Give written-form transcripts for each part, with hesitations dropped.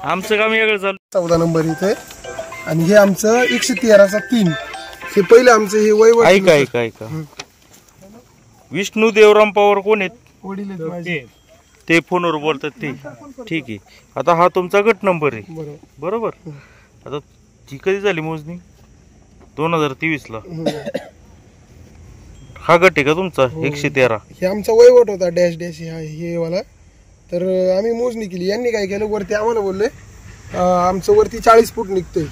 आमचं काम वेगळं चालू. 14 नंबर इथे आणि हे आमचं 113चा 3. हे पहिले आमचं हे वैवट. ऐका विष्णू देवराम पवार कोण आहेत? वडील आहेत माझे. ते फोनवर बोलतात ते. ठीक आहे. आता हा तुमचा गट नंबर आहे बरोबर. आता ती कधी झाली मोजणी? 2023 ला. हा गट आहे का तुमचा 113? हे आमचा वैवट होता डॅश डॅश हे वाला. तर आम्ही मोजणी केली. यांनी काय केलं वरती आम्हाला बोलले आमचं वरती 40 फूट निघतंय.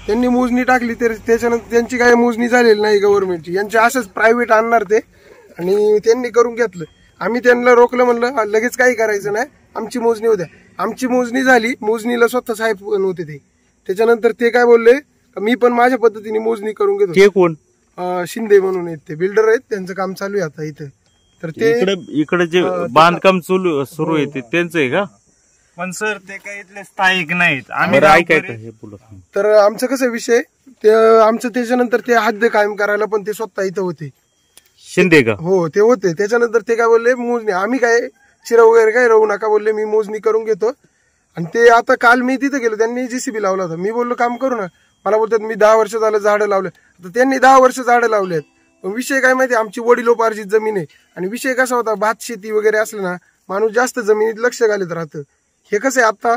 त्यांनी मोजणी टाकली तर त्याच्यानंतर त्यांची काही मोजणी झालेली नाही गव्हर्नमेंटची. यांचे असंच प्रायव्हेट आणणार ते आणि त्यांनी करून घेतलं. आम्ही त्यांना रोखलं, म्हणलं लगेच काही करायचं नाही, आमची मोजणी होत्या. आमची मोजणी झाली. मोजणीला स्वतः साहेब नव्हते ते. त्याच्यानंतर ते काय बोलले मी पण माझ्या पद्धतीने मोजणी करून घेतो. ते कोण? शिंदे म्हणून आहेत, ते बिल्डर आहेत, त्यांचं काम चालू आहे आता इथं. तर ते इकडे जे बांधकाम सुरू आहे त्यांचं आहे का? पण सर ते काही इथले स्थायिक नाहीत. तर आमचं कसं विषय ते आमचं त्याच्यानंतर ते हद्द कायम करायला पण ते स्वतः इथं होते. शिंदे का? हो ते होते. त्याच्यानंतर ते काय बोलले मोजणी आम्ही काय चिरा वगैरे काय राहू नका बोलले, मी मोजणी करून घेतो. आणि ते आता काल मी तिथे गेलो, त्यांनी JCB लावला होता. मी बोललो काम करू ना. मला बोलतात मी 10 वर्ष झालं झाडं लावले. आता त्यांनी 10 वर्ष झाडं लावलेत. पण विषय काय माहिती, आमची वडिलोपार्जित जमीन आहे. आणि विषय कसा होता, भात शेती वगैरे असलं ना, माणूस जास्त जमिनीत लक्ष घालत राहतं. हे कसं आहे आता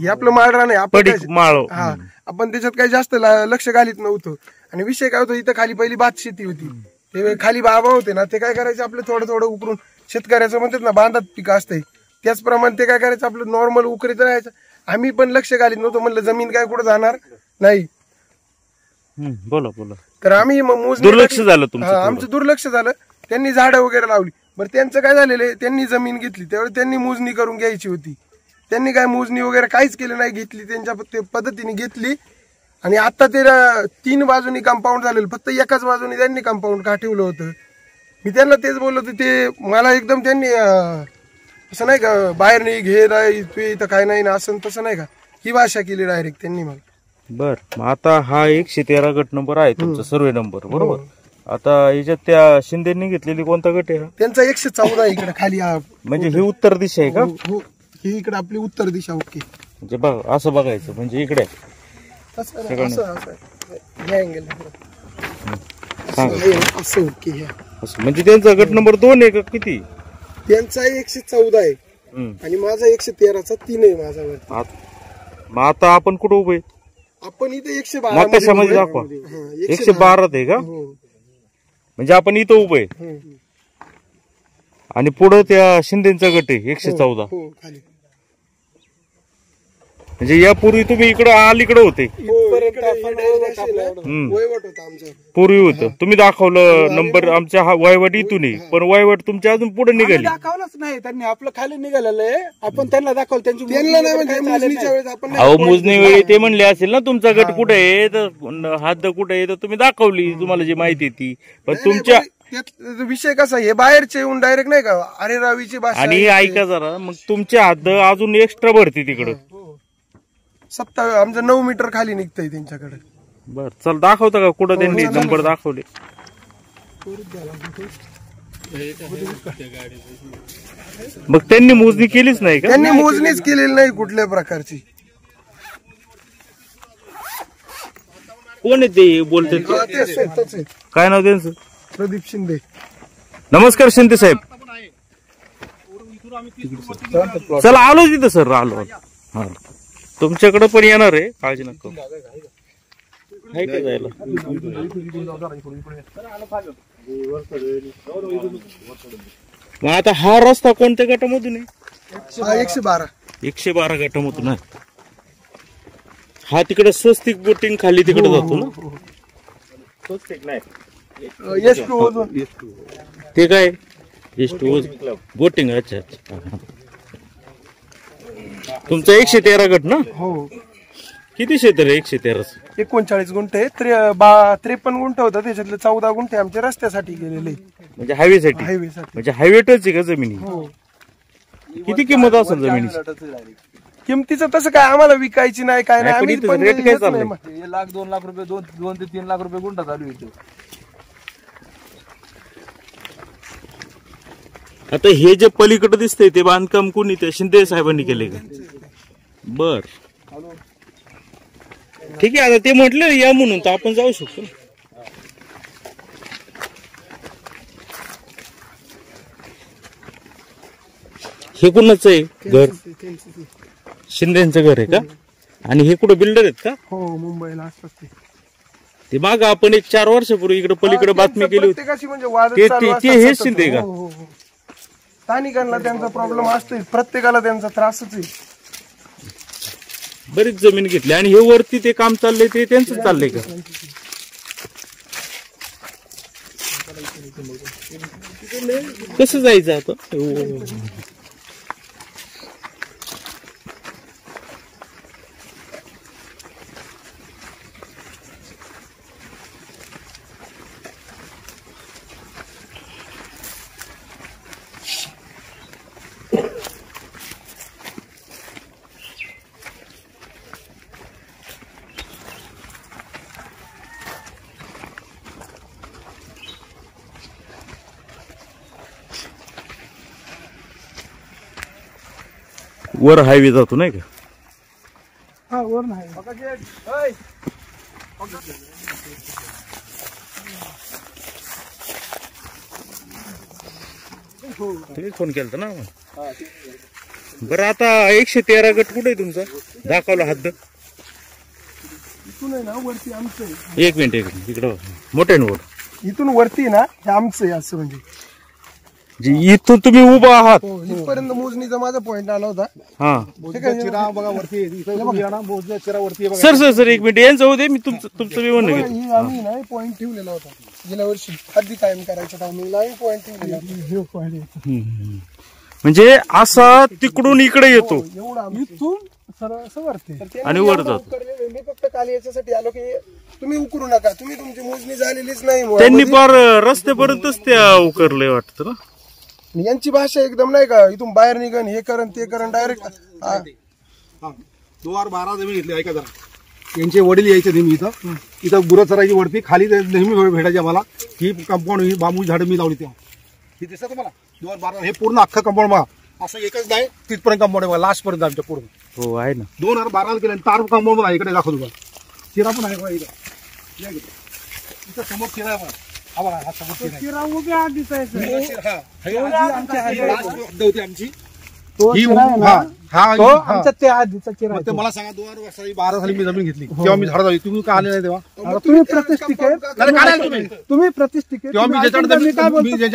हे आपलं माळरान आहे, आपण त्याच्यात काही जास्त लक्ष घालीत नव्हतं. आणि विषय काय होतो, इथं खाली पहिली भात शेती होती. ते खाली बाबा होते ना, ते काय करायचे आपलं थोडं थोडं उकरून शेतकऱ्याचं म्हणतात ना बांधात पिकं असते त्याचप्रमाणे ते काय करायचं आपलं नॉर्मल उकरीत राहायचं. आम्ही पण लक्ष घालीत नव्हतो, म्हणलं जमीन काय कुठं जाणार नाही. बोला. तर आम्ही दुर्लक्ष झालं तुमचं. आमचं दुर्लक्ष झालं. त्यांनी झाडं वगैरे लावली. बरं त्यांचं काय झालेलं, त्यांनी जमीन घेतली त्यावेळी त्यांनी मोजणी करून घ्यायची होती. त्यांनी काय मोजणी वगैरे काहीच केलं नाही, घेतली त्यांच्या पद्धतीने घेतली. आणि आता ते 3 बाजूनी कंपाऊंड झालेलं, फक्त एकाच बाजूने त्यांनी कंपाऊंड का ठेवलं होतं. मी त्यांना तेच बोललो होतो. ते मला एकदम त्यांनी असं नाही का बाहेर नाही घे नाही तू इथं काय नाही ना असं तसं नाही का ही भाषा केली डायरेक्ट त्यांनी मला. बर, मग आता हा 113 गट नंबर आहे तुमचा सर्वे नंबर बरोबर. आता याच्यात त्या शिंदेनी घेतलेली कोणता गट आहे? त्यांचा 114 इकडे खाली. म्हणजे ही उत्तर दिशा आहे का? हो, ही इकडे आपली उत्तर दिशा. ओके, म्हणजे बघ असं बघायचं म्हणजे इकडे म्हणजे त्यांचा गट नंबर 2 आहे का किती? त्यांचा 114 आहे आणि माझा 113चा 3 आहे माझा. मग आता आपण कुठं उभे? आपण इथे 112 कशामध्ये दाखवा. 112 आहे का? म्हणजे आपण इथं उभे आणि पुढं त्या शिंदेचा गट आहे 114. म्हणजे यापूर्वी तुम्ही इकडं अलीकडे होते? पूर्वी होतं. तुम्ही दाखवलं नंबर आमच्या वयवट इथून आहे, पण वयवट तुमच्या अजून पुढे निघाली. दाखवलंच नाही त्यांनी, आपलं खाली निघालेलं आहे. आपण त्यांना दाखवलं, त्यांची अहो मोजणी वेळी ते म्हणले असेल ना तुमचा गट कुठे आहे तर हद्द कुठे आहे, तर तुम्ही दाखवली तुम्हाला जी माहिती ती. पण तुमच्या विषय कसा हे बाहेरचे येऊन डायरेक्ट नाही का अरे रावीची भाषा. आणि ऐका जरा, मग तुमच्या हद्द अजून एक्स्ट्रा भरती तिकडं. 7 आमचं 9 मीटर खाली निघतंय त्यांच्याकडे. बर, चल दाखवता का कुठं त्यांनी नंबर दाखवले? मग त्यांनी मोजणी केलीच नाही का? त्यांनी मोजणीच केलेली नाही कुठल्या प्रकारची. कोण आहे ते बोलते? काय नाव त्यांचं? प्रदीप शिंदे. नमस्कार शिंदे साहेब. चला आलो तिथं सर, आलो. हा, तुमच्याकडे पण येणार आहे, काळजी नका. जायला मग आता हा रस्ता कोणत्या गटामधून आहे? 112 गटामधून आहे. हा तिकडे स्वस्तिक बोटिंग खाली तिकडे जातो ना? स्वस्तिक नाही, ते काय बोटिंग. अच्छा अच्छा. तुमचा 113 गट ना? हो. किती क्षेत्र आहे 113? 39 गुंठे. 53 गुंठे होतं, त्याच्यातले 14 गुंठे आमच्या रस्त्यासाठी गेलेले. म्हणजे हायवेसाठी? म्हणजे हायवेटच आहे का जमिनी? हो. किती किंमत असेल जमिनीची? किमतीचं तसं काय आम्हाला विकायची नाही, काय नाही. रेट काय चाललंय? 1,00,000-2 लाख रुपये, 2 ते 3 लाख रुपये गुंठा चालू आहे. आता हे जे पलीकडे दिसतंय ते बांधकाम कोणी त्या शिंदे साहेबांनी केले का? बर ठीक आहे. आता ते म्हटलं या म्हणून तर आपण जाऊ शकतो. हे कुणाचं आहे घर? शिंदेचं घर आहे का? आणि हे कुठं बिल्डर आहेत का? हो मुंबईला असतात ते माग आपण एक 4 वर्षापूर्वी इकडे पलीकडे बातमी केली होती. प्रत्येकाशी म्हणजे वाद ते चालू ते असतात हेच सतत. शिंदे का? हो, हो, हो. स्थानिकांना त्यांचा प्रॉब्लेम असतो, प्रत्येकाला त्यांचा त्रासच आहे. बरीच जमीन घेतली आणि हे वरती ते काम चाललंय ते त्यांचं चाललंय का? कसं जायचं आता? वर हायवे जातो नाही का? हा वर नाही तुम्ही फोन केलता ना? बरं आता 113 गट कुठे आहे तुमचा? दाखवला हद्द. इथून आहे ना वरती आमचं आहे. एक मिनिट इकडं मोठे नोट. इथून वरती ना हे आमचं आहे असं म्हणजे. इथून तुम्ही उभा आहात इथपर्यंत मोजणीचा माझा पॉइंट आला होता. हा चिरा बघा वरती चिरा वरती सर सर सर एक मिनिट यांचं होऊ दे. मी तुमचं विवरण घेतो. आम्ही ना पॉइंट ठेवलेला होता गेल्या वर्षी हद्दी कायम करायच्या टायमिंगला आम्ही पॉइंट ठेवलेला. म्हणजे असा तिकडून इकडे येतो एवढा इथून सरळ वरती आणि वर जातो. मी फक्त काल याच्यासाठी आलो की तुम्ही उकरू नका, तुम्ही तुमची मोजणी झालेलीच नाही. त्यांनी फार रस्त्यापर्यंतच त्या उकरले वाटतं ना. यांची भाषा एकदम नाही का इथून बाहेर निघण हे करण ते करण डायरेक्ट. 2012 जमीन घेतली ऐका जरा. यांचे वडील यायचे नेहमी इथं गुरं चरायची वरती खाली नेहमी भेटायची आम्हाला. ही कंपाऊंड ही बांबू झाडं मी लावली तेव्हा. ही दिसत तुम्हाला 2012 हे पूर्ण अख्खं कंपाऊंड बघा. असं एकच नाही तिथपर्यंत कंपाऊंड आहे बघा लास्ट पर्यंत आमच्या पूर्ण. हो आहे ना. 2012 केलं तार कंपाऊंड बघा इकडे दाखवतो बघा. चिरा पण आहे बघा इथं. इथं समोर चिरा आहे बघा. हा बघा हा समोर चिरा आमची. मला सांगा 2012 साली मी जमीन घेतली तेव्हा मी झाडं लावली. तुम्ही का आले नाही तेव्हा? तुम्ही प्रतिष्ठित तुम्ही प्रतिष्ठित तेव्हा मी ज्याच्यावर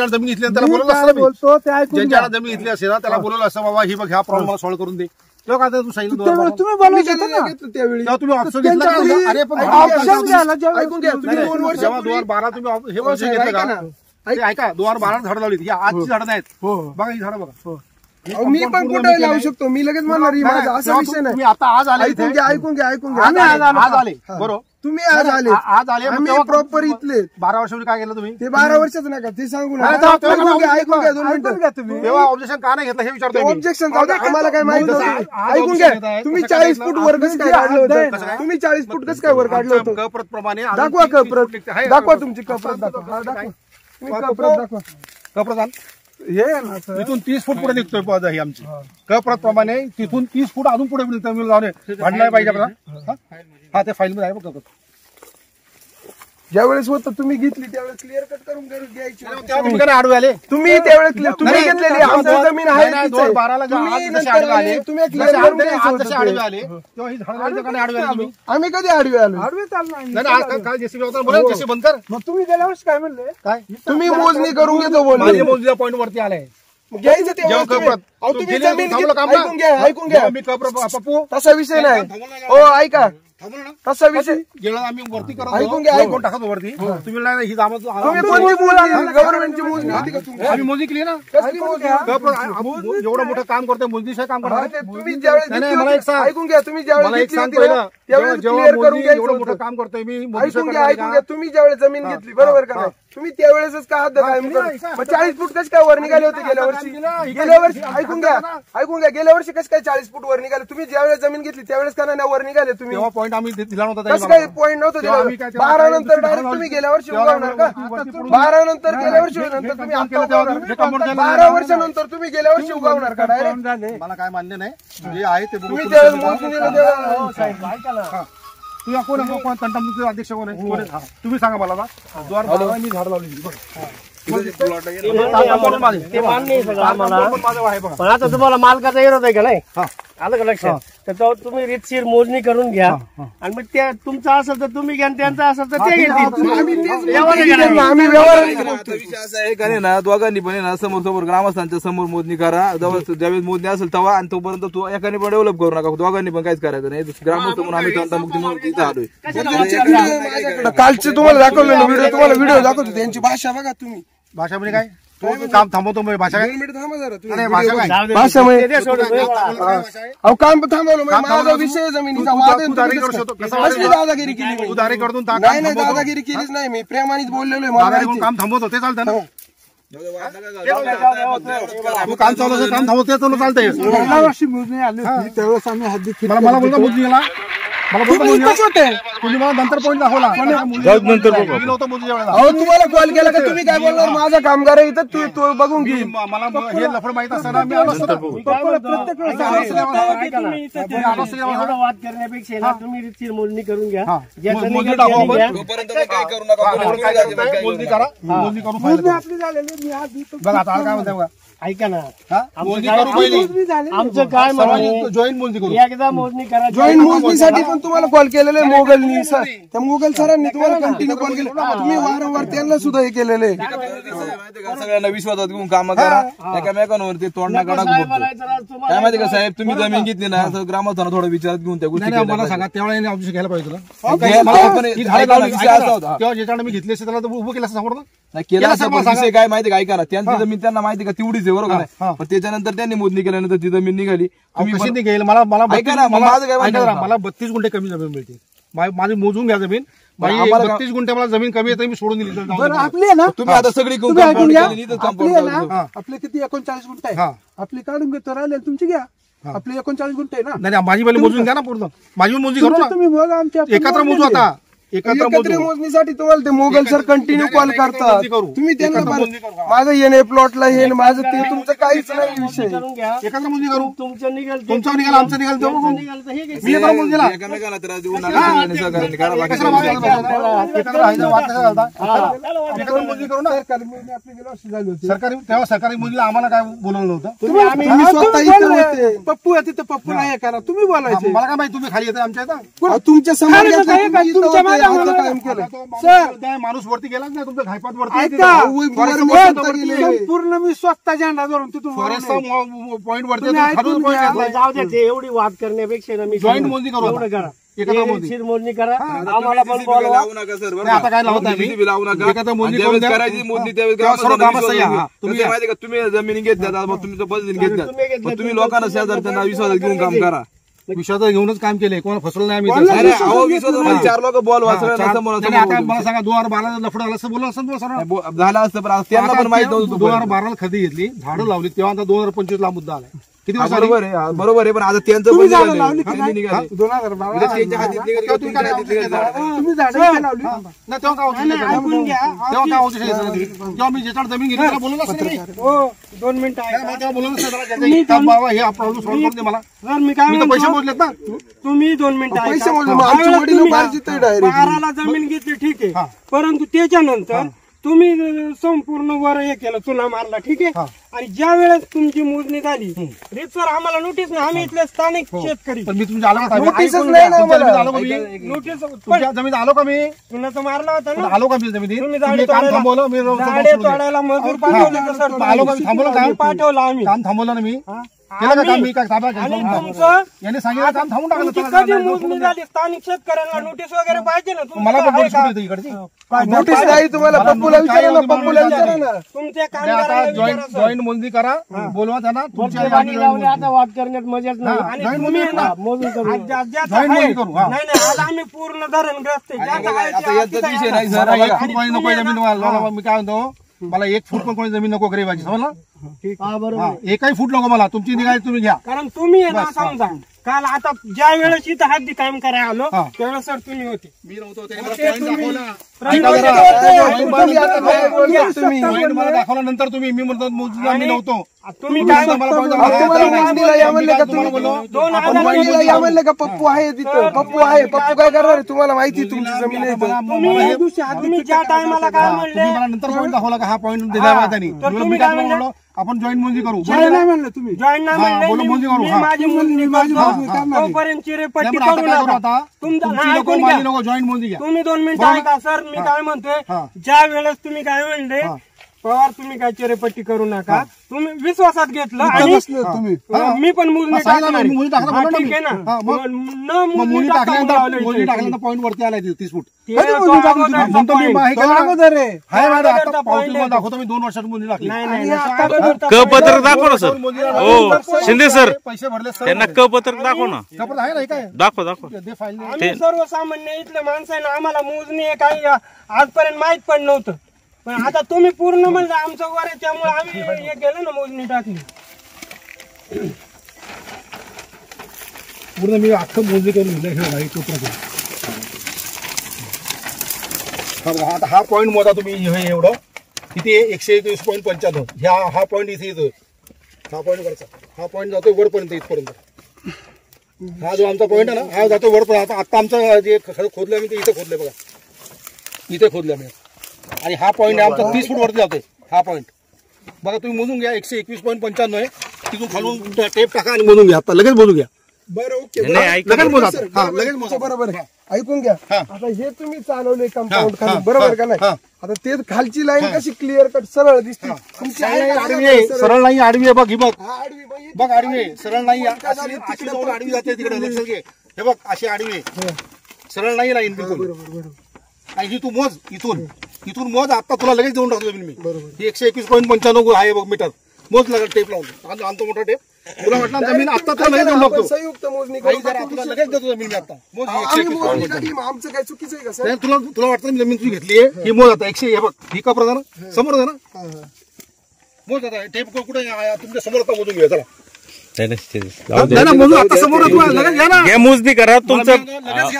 जमीन घेतली त्याला बोलवलं असतं. बोलतो ते ऐकून ज्याच्यावर जमीन घेतली असेल ना त्याला बोलवलं असं बाबा ही बघ ह्या प्रॉब्लेम मला सॉल्व्ह करून दे. तेव्हा काय तू सांगितलं तुम्ही बोलवत होता ना त्यावेळी. तेव्हा तुम्ही ऑप्शन घेतला का? अरे पण ऑप्शन घ्यायला ऐकून घ्या. तुम्ही 2 वर्ष जेव्हा 2012 तुम्ही हे वर्ष घेतलं का? ऐका 2012 झाडं लावली ही आजची झाडं नाहीत. बघा ही झाडं बघा. मी पण कुठे लावू शकतो. मी लगेच म्हणणार ही माझा असा विषय नाही. तुम्ही आता आज आले ऐकून घ्या ऐकून घ्या ऐकून घ्या. आज आले बरोबर. तुम्ही आज आले आज आले आम्ही प्रॉपर इथले. 12 वर्षापूर्वी काय केलं तुम्ही? ते 12 वर्षाचं नका ते सांगू नका. ऐकून घ्या 2 मिनिटं. तेव्हा ऑब्जेक्शन का नाही घेतलं हे विचारतोय मी. ऑब्जेक्शन जाऊ द्या आम्हाला काय माहिती नव्हतं. ऐकून घ्या तुम्ही 40 फूट वर कसं काय काढलं होतं? तुम्ही 40 फूट कसं काय वर काढलं होतं? कप्रत प्रमाणे दाखवा कप्रत. दाखवा तुमची कप्रत दाखवा. तुम्ही कप्रत दाखवा. कप्रत आण. हे ना सर तिथून 30 फूट पुढे निघतोय पद ही आमची. कप्रत प्रमाणे तिथून 30 फूट अजून पुढे भांडलाय पाहिजे आपला. हा ते फाईल मध्ये आहे बघ कप्रत. ज्यावेळेस होतं तुम्ही घेतली त्यावेळेस क्लिअर कट करून घ्यायची. तेव्हा तुम्ही काय आडवे आले? तुम्ही त्यावेळेस तुम्ही घेतलेली आमची जमीन आहे नाही, तिथे. 2012 तुम्ही जसे नंतर आडवे आले तुम्ही क्लिअर करून घ्यायचं आज होतं जसे ते. आडवे आले तेव्हा ही झाडं लावली का नाही आडवे आले तुम्ही? आम्ही कधी आडवे आलो? आडवे नाही नाही, काय जेसीबी होता बोला जेसीबी बंद कर. मग तुम्ही गेल्या वर्षी काय म्हणले? काय तुम्ही मोजणी करून घेतो माझ्या बोलले. मोजणीच्या पॉईंट वरती आलाय. घ्यायचं ते जेव्हा तुम्ही. कप्रत अहो, तुम्ही गेले जमीन थांबलं काम ना. ऐकून घ्या ऐकून घ्या. जेव्हा मी कप्रत पप्पू तसा विषय नाही. हो ऐका थांबलो ना. तसा विषय. जेव्हा आम्ही वरती करत ऐकून घ्या, ऐकून टाकतो वरती तुम्ही नाही ही दामत तुम्ही कोणती मोजणी गव्हर्नमेंटची मोजणी होती का तुमची? आम्ही मोजणी केली ना. कसली मोजणी? एवढं मोठं काम करतोय मोजणीशिवाय काम हा, करतोय. ते तुम्ही ज्यावेळेस नाही, घेतली मला एक होती, सांग. ऐकून घ्या तुम्ही ज्यावेळेस मला एक घेतली सांग होती ना, पहिलं त्यावेळेस जेव्हा क्लिअर करून मोदी घ्यायचं एवढं मोठं होतं. काम करतोय मी ऐकून घ्या ऐकून घ्या तुम्ही ज्यावेळेस जमीन घेतली बरोबर का नाही? तुम्ही त्यावेळेसच का हद्द कायम करत? मग 40 फूट कसं काय वर निघाले होते गेल्या वर्षी? गेल्या वर्षी ऐकून घ्या गेल्या वर्षी कसं काय 40 फूट वर निघाले? तुम्ही ज्यावेळेस जमीन घेतली त्यावेळेस का नाही वर निघाले तुम्ही? पॉईंट आम्ही दिला नव्हता कसं काय पॉईंट नव्हतं दिलं? 12 नंतर डायरेक्ट तुम्ही गेल्या वर्षी उगवणार का? 12 नंतर गेल्या वर्षी नंतर तुम्ही आता उगवणार. 12 वर्षानंतर तुम्ही गेल्या वर्षी उगवणार का डायरेक्ट? मला काय मान्य नाही जे आहे ते तुम्ही त्या मोजणीला द्या. तुम्ही कोण तंटामुक्त अध्यक्ष कोण आहे? तुम्ही सांगा मला ना. द्वार बाबांनी झाड लावली पण आता तुम्हाला मालकाचा विरोध आहे का नाही? आलं का लक्षात? तर तुम्ही रीतशीर मोजणी करून घ्या आणि मग त्या तुमचं असेल तर तुम्ही घ्या, त्यांचं असेल तर ते घेतील. आम्ही व्यवहार विषय असा आहे का नाही ना, दोघांनी पण ना समोर समोर ग्रामस्थांच्या समोर मोजणी करा. ज्यावेळेस मोजणी असेल तेव्हा, आणि तोपर्यंत तू एकाने पण डेव्हलप करू नका. दोघांनी पण काहीच करायचं नाही. ग्रामस्थ म्हणून आम्ही तंटामुक्ती म्हणून तिथं आलोय. कालचे तुम्हाला दाखवलेलं व्हिडिओ, तुम्हाला व्हिडिओ दाखवतो. त्यांची भाषा बघा तुम्ही. भाषा म्हणजे काय? तो काम थांबवतो भाषा काय? 2 मिनिट थांबा जरा तुम्ही. नाही, भाषा काय? भाषा म्हणजे अहो काम थांबवलं. माझा विषय जमिनीचा वाद आहे. कसली दादागिरी केली? उधारी करतो नाही नाही, दादागिरी केलीच नाही. मी प्रेमानेच बोललेलो आहे. मला काम थांबवतो ते चालतं ना. तू काम चालू असेल, काम थांबवतो ते चालतंय. त्यावेळेस आम्ही हद्दीत मला बोलता मोजणीला, मला बोलता तुम्ही मला नंतर पॉईंट दाखवला. अहो तुम्हाला कॉल केला का? तुम्ही काय बोलणार? माझा कामगार आहे इथं, तो बघून घे. मला हे लफड माहित असताना मी आलो असतो. एवढा वाद करण्यापेक्षा ना तुम्ही रीतशीर मोजणी करून घ्या. ज्याचं मोजणी निघेल टाकू त्याने आपण. घ्या. काय करू नका. मोजणी करा, मोजणी करून फायदा. आपली झालेली बघा आता काय म्हणताय बघा. ऐका ना, मोजणी करू पहिली. आमचं काय म्हणणं जॉईंट मोजणी करू. एकदा मोजणी करा. जॉईंट मोजणीसाठी पण तुम्हाला कॉल केलेले मोगलनी सर. त्या मोगल सरांनी तुम्हाला कंटिन्यू कॉल केले. तुम्ही वारंवार त्यांना सुद्धा हे केलेले. सगळ्यांना विश्वासात घेऊन काम करा. एकामेकांवरती तोंड नका टाकू. काय माहिती का साहेब, तुम्ही जमीन घेतली ना, ग्रामस्थांना थोडं विचारात घेऊन त्या गोष्टी मला सांगा त्यावेळेला ऑब्जेक्शन घ्यायला पाहिजे तुला. तेव्हा ज्याच्याकडे मी घेतली असेल त्याला उभं केलं असं सांगतो ना. केला विषय काय माहिती का? ऐका ना, त्यांची जमीन त्यांना माहिती का तेवढीच आहे, बरोबर आहे. पण त्याच्यानंतर त्यांनी मोजणी केल्यानंतर ती जमीन निघाली. कशी निघेल? मला ऐका ना, मग माझं काय म्हणणं आहे? मला 32 गुंठे कमी जमीन मिळते. माझी मोजून घ्या जमीन. आम्हाला 32 गुंठे मला जमीन कमी आहे, मी सोडून दिली. आपली आहे ना, तुम्ही आता सगळी आपली आहे ना, आपले किती 39 गुंठे आहे. आपली काढून घेतो, राहिले तुमची घ्या. आपले 39 गुंठे आहे ना. नाही, माझी पहिले मोजून घ्या ना पूर्ण. माझी मोजणी करू ना. तुम्ही बघा आमच्या एकत्र मोजू आता. एकत्र मोजणीसाठी तुम्हाला ते मोगल सर कंटिन्यू कॉल करतात. तुम्ही त्यांना माझं येणे प्लॉटला हे माझं ते तुमचं काहीच नाही विषय. करून घ्या. एकत्र मोजणी करू. तुमचं निघेल तुमचं निघाल, आमचं निघाल, तुमचं निघेल तर हे घे. मी एकत्र मोजणीला एकामेकाला त्रास देऊ नका. एकत्र राहायचं वाद कसा झाला? एकत्र मोजणी करू ना. सरकारी तेव्हा सरकारी मोजणीला आम्हाला काय बोलवलं होतं? तुम्ही स्वतः इथं होते. पप्पू आहे तिथं, पप्पूला हे करा. तुम्ही बोलायचे. मला काय माहिती तुम्ही खाली येते आमच्या इथं? तुमच्या समोर कायम केलं. सर माणूस वरती गेलाच नाही, तुमच्या घायपात वरती पूर्ण मी स्वतः झेंडा धरून तिथून पॉईंट वरती जाऊ द्या, ते एवढी वाद करण्यापेक्षा ना मी जॉईंट मोजणी करू. एवढं करा. एकत्र मोजणी. रीतशीर मोजणी करा. आम्हाला पण बोलवा. लावू नका सर, बरं आता काय लावत नाही मी. लावू नका. एकत्र मोजणी ज्यावेळेस करून द्या. करायची मोजणी त्यावेळेस तेव्हा सर्व ग्रामस्थांना ग्रामस्थ या. विश्वासात तुम्ही घेऊन. माहिती का, तुम्ही जमिनी घेतल्या, मग तुम्ही पद्धतीने घेतल्या, तुम्ही लोकांना शेजार त्यांना विश्वासात घेऊन काम करा. विश्वास घेऊनच काम केलंय, कोणाला फसवलं नाही अरे, अहो, विश्वासात 4 लोक बोलवा सगळ्यांना समोर आता मला सांगा 2012 लफड आलं असं बोललं असं सर. झालं असतं, पण आता त्यांना पण माहित नव्हतं. 2012 खरेदी घेतली, झाडं लावली, तेव्हा आता 2025 ला मुद्दा आलाय. किती वर्ष बरोबर आहे, बरोबर आहे, पण आता त्यांचं पण निघालं. खरेदी निघाली. 2012 उद्या त्यांच्या हातीत निघाली का तुमच्या हातीत निघाली? तुम्ही झाडं इथे लावली. नाही तेव्हा काय तेव्हा मी ज्याच्याकडे जमीन घेतली त्याला बोलून असं नाही. हो 2 मिनिटं तेव्हा बोलून बाबा हे प्रॉब्लेम सॉल्व्ह करून दे मला. सर मी काय मी तर पैसे मोजलेत ना. तुम्ही 2 मिनिटं पैसे मोजले, आमची वडील बाहेरची ते डायरेक्ट 12ला जमीन घेतली ठीक आहे, परंतु त्याच्यानंतर तुम्ही संपूर्ण वर हे केलं, चुना मारला ठीक आहे. आणि ज्या वेळेस तुमची मोजणी झाली सर आम्हाला नोटीस नाही, आम्ही इथले स्थानिक शेतकरी पण मी तुमच्या आलो का? नोटीसच नाही ना मला. आलो का मी? नोटीस तुमच्या जमीन आलो का मी? तुला तर मारला होता ना. आलो का मी जमिनीत? तुम्ही तुम्ही काम थांबवलं, मी झाडे तोडायला मजूर पाठवले का सर? आलो का मी? थांबवलं काम? पाठवलं आम्ही. काम थांबवलं ना मी. केलं का काम? मी काय ताबा आणि घेतलं? तुमचं याने सांगितलं काम थांबून तुमची टाकलं. कधी मोजणी झाली? स्थानिक शेतकऱ्यांना नोटीस वगैरे पाहिजे ना. मला पण तुमचं नोटीस आहे होती इकडची. का? नोटीस नाही तुम्हाला. पप्पूला विचारा ना, पप्पूला विचारा ना. तुमच्या आता कामगारांना जॉईंट विचारा सर. जॉईंट मोजणी करा, बोलवा त्यांना. तुमच्या पाणी लावले, आता वाद करण्यात मजाच नाही. आणि जॉईंट तुम्ही मोजणी ना करा. मोजून करू. ज्याचं जॉईंट आहे- मोजणी करू. हा. नाही नाही, आज आम्ही पूर्ण धरणग्रस्त आहे. ज्याचं आहे ते आता याचाच आधी विषय काय नाही सर. मला 1 बघा. फूट कोणी नको जमीन मला. मी काय म्हणतो, मला 1 फूट पण कोणी जमीन नको गरीबाची, समजलं? हा, बरोबर. एकही फूट नको मला. तुमची निघाली तुम्ही घ्या. कारण तुम्ही आहे ना समजा काल आता ज्या वेळेस इथं हद्दी कायम करायला आलो त्यावेळेस सर तुम्ही होते. मी नव्हतो, त्यांनी मला point दाखवला. मला दाखवल्यानंतर तुम्ही मी म्हणतो मोजला मी नव्हतो. तुम्ही काय म्हणलं का पप्पू आहे तिथं, पप्पू आहे, पप्पू काय करणार तुम्हाला माहिती तुमची जमीन आहे. तुम्ही ज्या टायमाला काय म्हणले मला नंतर पॉईंट दाखवला का हा पॉईंट दिला त्यांनी. तुम्ही काय म्हणलं आपण जॉईंट मोजणी करू. जॉईन नाही म्हणले माझी मोजणी तोपर्यंत चिरेपट्टी करू नका. जॉईंट मोजणी घ्या. तुम्ही 2 मिनिटं ऐका सर. मी काय म्हणतोय ज्या वेळेस तुम्ही काय म्हणले पवार तुम्ही काय चिरेपट्टी करू नका, तुम्ही विश्वासात घेतलं आणि मी पण मोजणी टाकणार. ठीक आहे ना. मोजणी टाकल्यानंतर पॉईंट वरती आलाय 30 फूट. दाखवतो मी 2 वर्षात मोजणी टाकली. क पत्रक दाखव ना सर. हो शिंदे सर, पैसे भरले सर. त्यांना क पत्रक दाखव ना. आहे ना काय दाखव. आम्ही सर्वसामान्य इथले माणसं आहे ना, आम्हाला मोजणी आहे काही आजपर्यंत माहित पण नव्हतं. पण आता तुम्ही पूर्ण म्हणजे आमचं वर आहे त्यामुळे आम्ही हे केलं ना, मोजणी टाकली. पूर्ण मी अख्खं मोजणी करून आता हा पॉईंट मोजा तुम्ही. हे एवढं किती 121.95. हा पॉईंट इथे येतो. हा पॉईंट वरचा, हा पॉईंट जातो वरपर्यंत इथपर्यंत. हा जो आमचा पॉईंट आहे ना, हा जातो वरपर्यंत. आता आमचं जे खोदलं आम्ही ते इथे खोदले बघा, इथे खोदले आम्ही. आणि हा पॉईंट आमचा 30 फूट वरती जातोय. हा पॉईंट बघा तुम्ही मोजून घ्या. 121.95 आहे. तिथून खालून टेप टाका आणि मोजून घ्या. आता लगेच मोजून घ्या. बरं ओके, लगेच मोजा. लगेच मोजा. बरोबर आहे. ऐकून घ्या. आता हे तुम्ही चालवले कंपाऊंड खाली, बरोबर का नाही. आता ते खालची लाईन कशी क्लिअर कट सरळ दिसते तुमची. आडवी आहे, सरळ नाही. आडवी आहे बघ. ही बघ आडवी बाई, बघ आडवी आहे, सरळ नाही. अशी जाऊन आडवी जाते तिकडे. लक्षात घे. हे बघ अशी आडवी आहे, सरळ नाही लाईन बिलकुल. आणि ही तू मोज इथून मोज. आता तुला लगेच देऊन टाकतो मी. 121.95 आहे बघ मीटर. मोज लागेल. टेप लावून आणतो मोठा टेप. तुला वाटलं जमीन आता तुला लगेच देऊन टाकतो. संयुक्त मोजणी करू. तुला लगेच देतो जमीन मी आता. मोज आमचं काय चुकीचं आहे का सर. तुला वाटतं मी जमीन तुझी घेतली आहे. ही मोज आता 100. हे बघ ही का प्रधान समोर आहे ना. मोज आता टेप कुठे तुमच्या समोर आता मोजून घ्या. चला मोजणी करा. तुमचा लगेच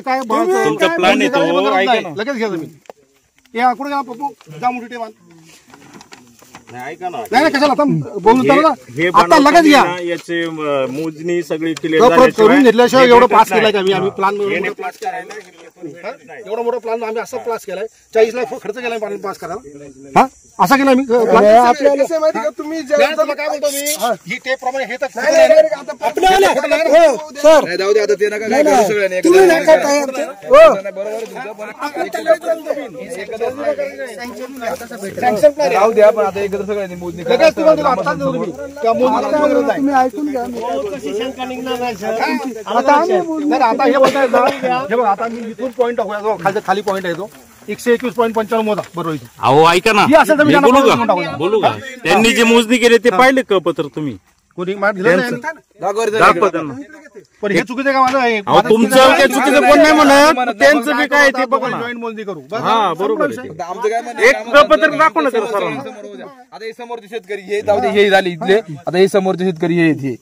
काय तुमचा प्लॅन येतो. लगेच घ्या जमीन. या कुठे घ्या पप्पू. जा मोठी टेप. ऐका ना, नाही कशाला आता बोलून आता लगेच घ्या. याची मोजणी सगळी क्लिअर करून घेतल्याशिवाय एवढं पास केलाय का आम्ही प्लॅन. एवढा मोठा प्लॅन आम्ही असं पास केलाय. 40 लाख खर्च केलाय पाणी पास करायला. हा असा केला मी. आपल्याला कसं माहिती का तुम्ही काय बोलतो मी. ही टेप प्रमाणे हे तर सर जाऊ दे आता. ते नका काय करू सगळ्यांनी. राहू द्या. पण आता एकत्र सगळ्यांनी मोजणी करा. तुम्ही ऐकून घ्या. आता हे बघा. आता मी इथून पॉईंट टाकूया. खाली पॉईंट आहे तो 121.95 मोजा. बरोबर. अहो ऐका ना, बोलू का. त्यांनी जे मोजणी केली ते पाहिले का पत्र तुम्ही. कोणी दाखवा त्यांना. पण हे चुकीचं का माझं. अहो तुमचं काही चुकीचं कोण नाही म्हणत. त्यांचं बी काय ते बघा ना. जॉईंट मोजणी करू. हा बरोबर. आमचं काय म्हणणं एक पत्रक दाखव ना त्याला सरांना. आता हे समोरचे शेतकरी हे जाऊ दे. हे झाले इथले. आता हे समोरचे शेतकरी हे इथे.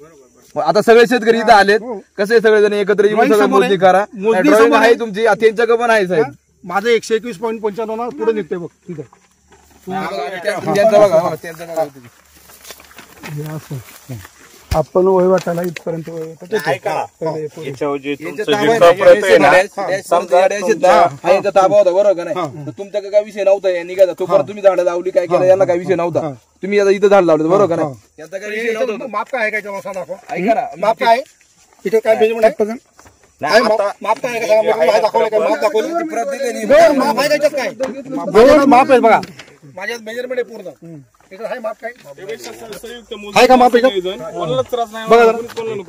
आता सगळे शेतकरी इथं आलेत. कसे सगळेजण एकत्र येऊन सगळं मोजणी करा. ड्रॉइंग आहे तुमची. त्यांच्याकडे पण आहे साहेब. माझं 121.95 पुढे निघतंय बघ तिथं. आपण वहिवाटाला इथपर्यंत ताबा होता बरोबर का नाही. तुमच्याकडे काय विषय नव्हता. निघायचा तो परत तुम्ही झाडं लावली काय केलं यांना काय विषय नव्हता. तुम्ही आता इथं झाड लावलं बरोबर का नाही. याचा काय विषय नव्हता. माप काय आहे काय दाखवा. ऐका ना माप काय इथे काय मेजरमेंट आहे. माप काय दाखवलं काय. माप दाखवलं. माप आहे त्याच्यात काय. माप आहे बघा. माझ्यात मेजरमेंट आहे पूर्ण. आहे माप काय आहे का. माप बघा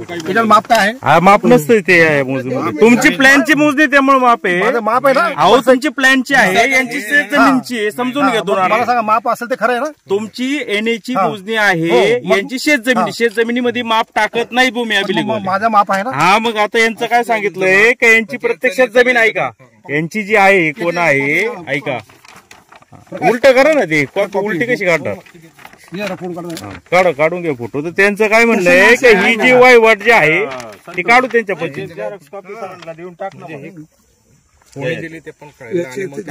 त्याच्यात माप काय आहे. हा माप नसतं ते मोजणी. तुमची प्लॅनची मोजणी त्यामुळे माप आहे. माप आहे ना. अहो तुमची प्लॅनची आहे. यांची जमीनची समजून घ्या. मला सांगा माप असेल ते खरं आहे ना. तुमची एनएची मोजणी आहे. यांची शेतजमिनीमध्ये माप टाकत नाही भूमी अभिलेख. माझा माप आहे ना. हा मग आता यांचं काय सांगितलंय का यांची प्रत्यक्षात जमीन आहे का. यांची जी आहे कोण आहे ऐका. उलट करा ना. ते उलटी कशी काढतात. काढून घ्या फोटो. तर त्यांचं काय म्हणणं आहे की ही जी वहिवाट जी आहे ती काढू त्यांच्या पद्धतीने.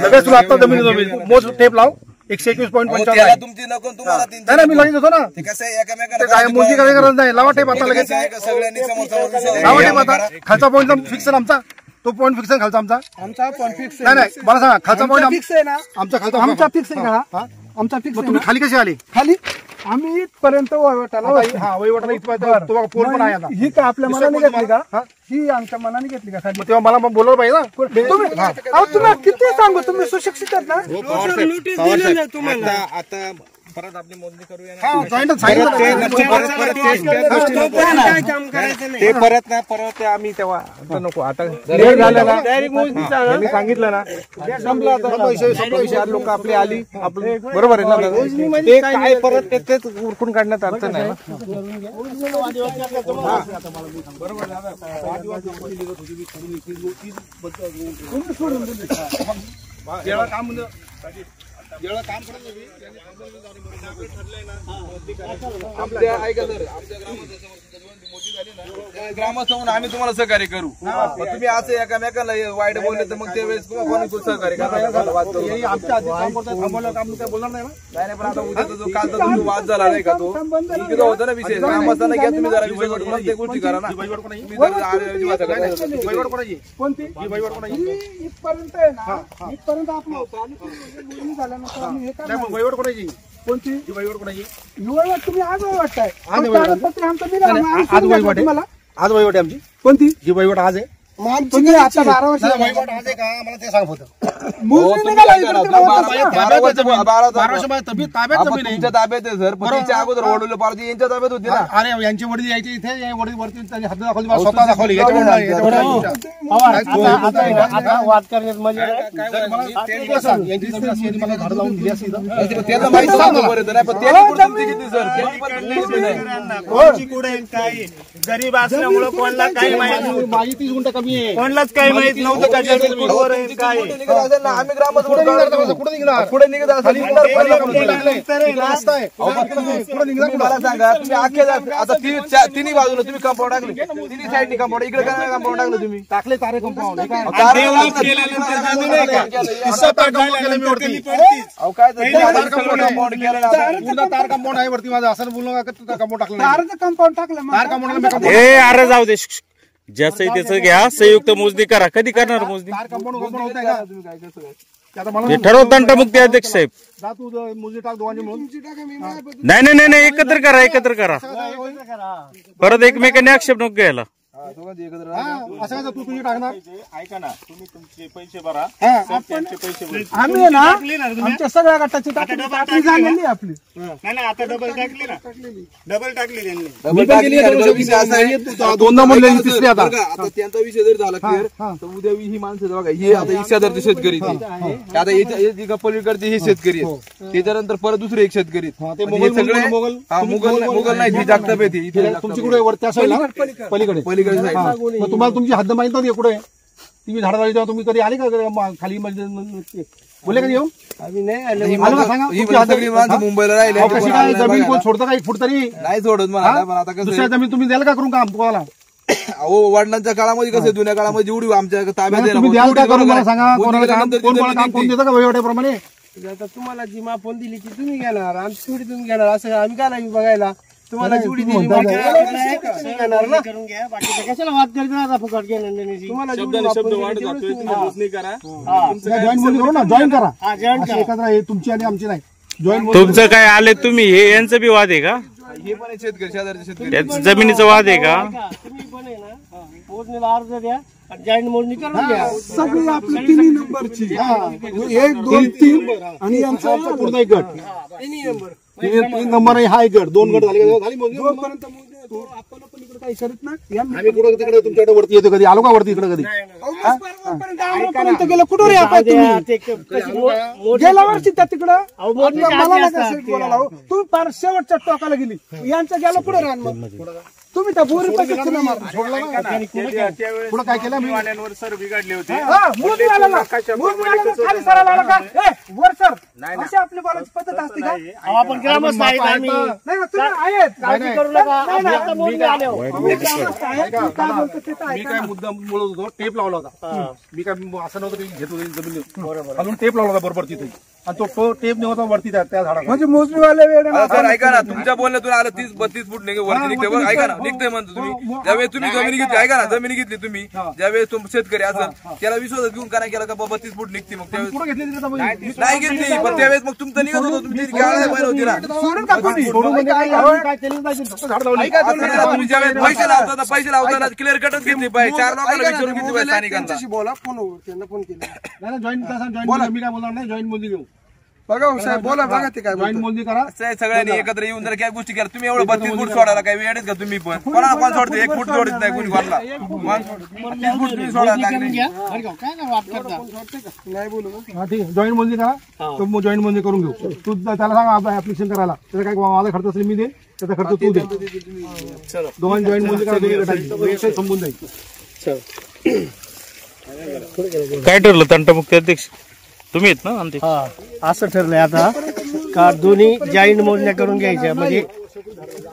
लगेच तुला आता जमिनी मोज टेप लाव 121.55. तुमची नको तुम्हाला तीन नाही मी लगेच देतो ना. ते कसं आहे, एकमेकांना काय मोजणी करायची गरज नाही. लावा टेप आता लगेच. सगळ्यांनी समोर लावा टेप आता. खालचा पॉईंट फिक्स आहे आमचा. तो पॉईंट फिक्स आहे खालचा आमचा पॉईंट फिक्स नाही नाही मला सांगा खालचा पॉईंट फिक्स आहे ना. आमचा खालचा आमचा फिक्स आहे का? आमचा फिक्स. तुम्ही खाली कशी आली? खाली आम्ही इथपर्यंत वहिवाटाला हा वहिवाटाला इथपर्यंत तुम्हाला फोन पण आहे आता. ही का आपल्या मनाने घेतली का? ही आमच्या मनाने घेतली का खाली? मग तेव्हा मला बोलवलं पाहिजे ना. तुम्ही किती सांगू, तुम्ही सुशिक्षित आहेत ना. नोटीस दिलेली आहे तुम्हाला. आता परत आपली मोजणी करूया काय काम करायचं नाही. ते परत ना परत आम्ही तेव्हा आता नको. आता डायरेक्ट मोजणी सांगितलं ना संपलं. आता विषय लोक आपली आली आपले बरोबर आहे ना. ते काय परत तेच उरकून काढण्यात अर्थ नाही. ग्रामस्थ म्हणून आम्ही तुम्हाला सहकार्य करू. तुम्ही असं एकामेकाला वाईट बोलले तर मग त्यावेळेस सहकार्य करा. आमच्या आधी काम करतात थांबवलं काम काय बोलणार नाही ना. नाही पण आता उद्याचा जो कालचा जो वाद झाला नाही का तो इकडे होता ना विषय. ग्रामस्थांना घ्या तुम्ही जरा विषय करून मग ते गोष्टी करा ना. तुम्ही वहिवाट कोणाची? कोणती ही वहिवाट कोणाची? इथपर्यंत आहे ना. इथपर्यंत आपलं होतं आणि मोजणी झाल्यानंतर आम्ही हे नाही, करणार. मग वहिवाट कोणाची? कोणती ही वहिवाट कोणाची? वहिवाट तुम्ही आज वहिवाटताय. आज वहिवाट. कागदपत्र आमचं दिलं आम्ही आज वहिवाट आहे. तुम्हाला. आज वहिवाट आहे आमची. कोणती ही वहिवाट आज आहे. तुम्ही आता 12 वर्ष नाही, वहिवाट आज आहे का मला ते सांग होतं. मोजणी निघाला इकडे तिकडे होतं ना. 12 वर्ष माझ्या ताब्यात जमीन आहे. तुमच्या ताब्यात आहे सर. पण तिच्या अगोदर वडवले पार्टी यांच्या ताब्यात होती ना. अरे यांची वडील यायचे इथे या वडील वरती त्यांनी हात दाखवली मला स्वतः दाखवली याच्यावर नाही, याच्यावर नाही. आता वाद करण्यात मजा नाही. त्यांनी सांग, यांची जमीन अशी आहे, मला झाडं लावून दिली असती तर. त्यांना माहिती सांगतो बरं नाही. पण त्यांनी पण तुमची किती सर त्यांनी पण तुमची किती नाही. काय गरीब असल्यामुळे कोणाला काही माहित नव्हतं. माझी 30 गुंठ कमी आहे. कोणालाच काही माहित नव्हतं का जमीन कुठवर आहे, काय आहे. कुठे निघत असेल ना आम्ही ग्रामस्थ कुठे निघणार? कुठे निघणार? पुढे निघत असेल निघणार कुठे पहिला निघणार? कुठे लागले. इकडे रस्ता आहे. कुठे निघणार? तुम्ही मला सांगा तुम्ही अख्ख्या आता तिन्ही बाजूला तुम्ही कंपाऊंड टाकले. तिन्ही साईडनी कंपाऊंड इकडे काय कंपाऊंड टाकलं तुम्ही? टाकले तारे कंपाऊंड अहो, काय कंपाऊंड केलं ना आता? तार कंपाऊंड आहे वरती माझं असं बोलणं का कंपाऊंड टाकलं नाही. तारचं कंपाऊंड टाकलं मग. तार कंपाऊंड ए अरे जाऊ दे. ज्याचं त्याचं घ्या. संयुक्त मोजणी करा. कधी करणार मोजणी? तार कंपाऊंड होत आहे का? ते आता मला हे ठरव तंटमुक्ती अध्यक्ष साहेब. जा तू मुली टाक दोघांची म्हणून. नाही एकत्र करा. एकत्र करा. परत एकमेकांनी आक्षेप नको घ्यायला. असं कसं तू तुझी टाकणार? ऐका ना, तुम्ही तुमचे पैसे भरा. त्यांचे पैसे आम्ही आहे ना आमच्या सगळ्या गटाची टाकली झालेली आहे आपली. नाही आता डबल टाकली ना. डबल टाकली त्यांनी. दोनदा म्हणले तिसरी आता. आता त्यांचा विषय जर झाला क्लिअर तर उद्या ही माणसं बघा हे आता एक शेजारचे शेतकरी आता पलीकडचे हे शेतकरी आहेत. त्याच्यानंतर परत दुसरे एक शेतकरी आहेत. ते हे सगळे मुघल नाही ही जागताप येते इथे तुमची कुठे वर त्या साईडला पलीकडे पलीकडे side. मग तुम्हाला तुमची हद्द माहित नव्हती कुठे तुम्ही झाडं लावली तेव्हा तुम्ही कधी आले का खाली बोलले कधी येऊ? आम्ही नाही आलो. ही मला सांगा, ही तुमची हद्द- सगळी माणसं मुंबईला राहिले अहो, कशी काय जमीन कोण सोडतं का एक फूट तरी? नाही सोडत मला. पण आता कसं दुसऱ्या जमीन तुम्ही द्याल का करून काम तुम्हाला? अहो वडिलांच्या काळामध्ये कसं जुन्या काळामध्ये जेवढी आमच्या ताब्यात आहे ना, तुम्ही द्याल का तेवढी करून मला बरोबर सांगा आहे. कोणाला काम मोदीनंतर कोण ती कोणाला काम जमीन कोण देतं का वहिवाट्याप्रमाणे? आता तुम्हाला जी मापन दिली ती तुम्ही घेणार आमची थोडी तुम्ही घेणार असं आम्ही काय लागू बघायला तुम्हाला जेवढी दिली तुम्ही घेणार ना. करून घ्या. बाकीचं कशाला वाद करतो आता फुकट गेलं. तुम्हाला जेवढी मापन दिली तेवढी तुम्ही मोजणी करा. जॉईन बोलणी करू ना जॉईन करा हा जॉईन अशी एकत्र हे तुमची आणि आमची नाही जॉईन तुमचं काय आले तुम्ही हे यांचं बी वाद आहे का? हे पण आहे शेतकरी शेजारचे शेतकरी याचं जमिनीचा वाद आहे का? तुम्ही पण आहे ना मोजणीला अर्ज द्या आणि जॉईंट मोजणी करून घ्या. सगळी आपली तिन्ही नंबरची 1, 2, 3 आणि यांचा पूर्ण एक गट तिन्ही नंबर. तीन नंबर आहे हा एक गट दोन गट झाले का? झाली मोजणी? जोपर्यंत मोजणी येतो, आपण पण इकडे काही करत नाही. आम्ही कुठं तिकडे तुमच्याकडे वरती येतो कधी आलो का वरती इकडे कधी पर्यंत गेलं कुठं रे आपण तुम्ही ते कशी मो- गेल्या वर्षी त्या तिकडं अहो, मोजणी मला आधी नका असतात सेट बोलायला हो. तू फार शेवटच्या टोकाला गेली यांचं गेलं पुढे राहण मग तुम्ही त्या बोरी पैसे पुन्हा मारा. सोडला ना पुढं काय केलं मी वाल्यांवर सर बिघडले होते. मोजणी आला ना, मोजणी आला ना, खाली सरायला आला का वर सर अशी आपली बोलायची पद्धत असते का? आपण ग्रामस्थ आहेत आम्ही. नाही ना, तुम्ही आहेत काळजी करू नका. आम्ही आता मोजणी आल्यावर. तुम्ही ग्रामस्थ आहेत, तुम्ही काय बोलतो ते तर मी ऐका काय ना. मुद्दा बोलत होतो टेप लावला होता. मी काय असं नव्हतं की घेत होतो जमीन अजून टेप लावला होता बरोबर तिथे आणि तो टेप नव्हता वरती त्या झाडाला. म्हणजे मोजणीवाले वेळ सर ऐका ना, तुमच्या बोलण्यातून आलं 30-32 फूट निघे वरती निघते बरं. ऐका ना, निघते म्हणतो तुम्ही. ज्यावेळेस तुम्ही जमिनी घेतली, ऐका ना, जमिनी घेतली तुम्ही, ज्यावेळेस तुम शेतकरी असेल त्याला विश्वासात घेऊन काय केलं का 32 फूट निघते, मग त्यावेळेस पुढे घेतली तिथे नाही घेतली, पण त्यावेळेस मग तुमचं निघत होतं, तुम्ही घ्यायला पाहिजे होती ना. सोडून का कोणी? सोडून म्हणजे काय केलं पाहिजे फक्त झाड लावली. असं नाही ना, तुम्ही ज्यावेळेस पैसे लावताना क्लिअर कटच घेतली पाहिजे. 4 लोकांना विचारून घेतली पाहिजे स्थानिकांना. त्यांच्याशी बोला, फोनवर त्यांना फोन केला. नाही जॉईन मी काय बोलणार नाही. जॉईन मोजणी घेऊ. बघा हो साहेब, बोला बघा ते काय जॉईन मोजणी करा. सगळ्यांनी एकत्र येऊन जर काय गोष्टी केल्या, तुम्ही एवढं 32 फूट सोडायला काय वेळ का तुम्ही पण? कोणाला कोण सोडते? 1 फूट सोडत नाही कोणी कोणाला. 32 फूट तुम्ही सोडायला लागले. नाही बोलू. हा ठीक आहे, जॉईन मोजणी करा. तो जॉईन मोजणी करून घेऊ. तू त्याला सांग ऍप्लिकेशन करायला. त्याचा काय माझा खर्च असेल मी देईन, त्याचा खर्च तू दे. दोघांनी जॉईन मोजणी करा, दोन्ही गटांची संपून जाईल. काय ठरलं तंटामुक्ती अध्यक्ष तुम्ही आहेत ना आणते? हा, असं ठरलंय आता का दोन्ही जॉईंट मोजण्या करून घ्यायच्या. म्हणजे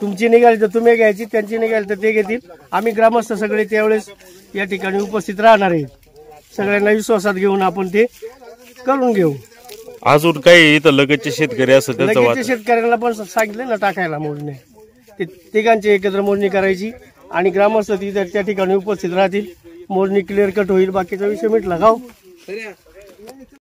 तुमची निघाली तर तुम्ही घ्यायची, त्यांची निघाली तर ते घेतील. आम्ही ग्रामस्थ सगळे त्यावेळेस या ठिकाणी उपस्थित राहणार आहेत. सगळ्यांना विश्वासात घेऊन आपण ते करून घेऊ. अजून काही इथं लगतचे शेतकरी असं त्याचं लगेच शेतकऱ्यांना पण सांगितलं ना टाकायला मोजणे. ते तिघांची एकत्र मोजणी करायची आणि ग्रामस्थ तिथे त्या ठिकाणी उपस्थित राहतील. मोजणी क्लिअर कट होईल, बाकीचा विषय मिटला गाव.